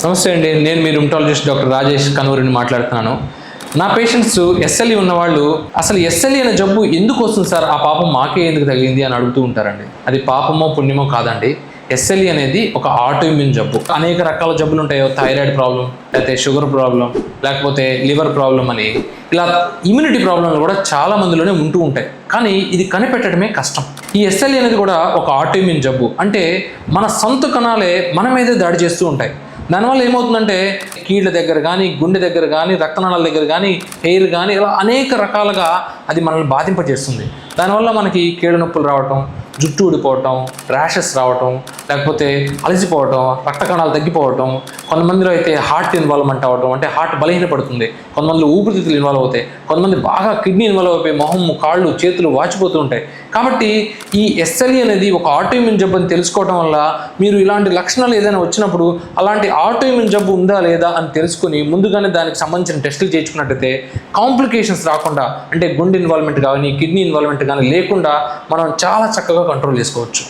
నమస్తే అండి, నేను మీ రుమటాలజిస్ట్ డాక్టర్ రాజేష్ కనూరిని మాట్లాడుతున్నాను. నా పేషెంట్స్ ఎస్ఎల్ఈ ఉన్నవాళ్ళు అసలు ఎస్ఎల్ఈ అనే జబ్బు ఎందుకు వస్తుంది సార్, ఆ పాపం మాకే ఎందుకు తగిలింది అని అడుగుతూ ఉంటారండి. అది పాపమో పుణ్యమో కాదండి. ఎస్ఎల్ఈ అనేది ఒక ఆటోఇమ్యూన్ జబ్బు. అనేక రకాల జబ్బులు ఉంటాయో, థైరాయిడ్ ప్రాబ్లం, లేకపోతే షుగర్ ప్రాబ్లం, లేకపోతే లివర్ ప్రాబ్లం అని ఇలా ఇమ్యూనిటీ ప్రాబ్లంలు కూడా చాలా మందిలోనే ఉంటూ ఉంటాయి. కానీ ఇది కనిపెట్టడమే కష్టం. ఈ ఎస్ఎల్ఈ అనేది కూడా ఒక ఆటోఇమ్యూన్ జబ్బు. అంటే మన సొంత కణాలే మన మీదే దాడి చేస్తూ ఉంటాయి. దానివల్ల ఏమవుతుందంటే కీళ్ళ దగ్గర కానీ, గుండె దగ్గర కానీ, రక్తనాళాల దగ్గర కానీ, హెయిర్ కానీ, ఇలా అనేక రకాలుగా అది మనల్ని బాధింపజేస్తుంది. దానివల్ల మనకి కీళ్ళ నొప్పులు రావటం, జుట్టు ఊడిపోవటం, ర్యాషెస్ రావటం, లేకపోతే అలసిపోవటం, రక్త కణాలు తగ్గిపోవటం, కొంతమందిలో అయితే హార్ట్ ఇన్వాల్వ్మెంట్ అవ్వటం, అంటే హార్ట్ బలహీనపడుతుంది. కొంతమందిలో ఊపిరితిత్తులు ఇన్వాల్వ్ అవుతాయి, కొంతమంది బాగా కిడ్నీ ఇన్వాల్వ్ అయిపోయి మొహం, కాళ్ళు, చేతులు వాచిపోతూ ఉంటాయి. కాబట్టి ఈ ఎస్ఎల్ఈ అనేది ఒక ఆటోఇమ్యూన్ జబ్బు అని తెలుసుకోవడం వల్ల మీరు ఇలాంటి లక్షణాలు ఏదైనా వచ్చినప్పుడు అలాంటి ఆటోఇమ్యూన్ జబ్బు ఉందా లేదా అని తెలుసుకుని ముందుగానే దానికి సంబంధించిన టెస్టులు చేయించుకున్నట్టయితే కాంప్లికేషన్స్ రాకుండా, అంటే గుండె ఇన్వాల్వ్మెంట్ కానీ, కిడ్నీ ఇన్వాల్వ్మెంట్ కానీ లేకుండా మనం చాలా చక్కగా కంట్రోల్ చేసుకోవచ్చు.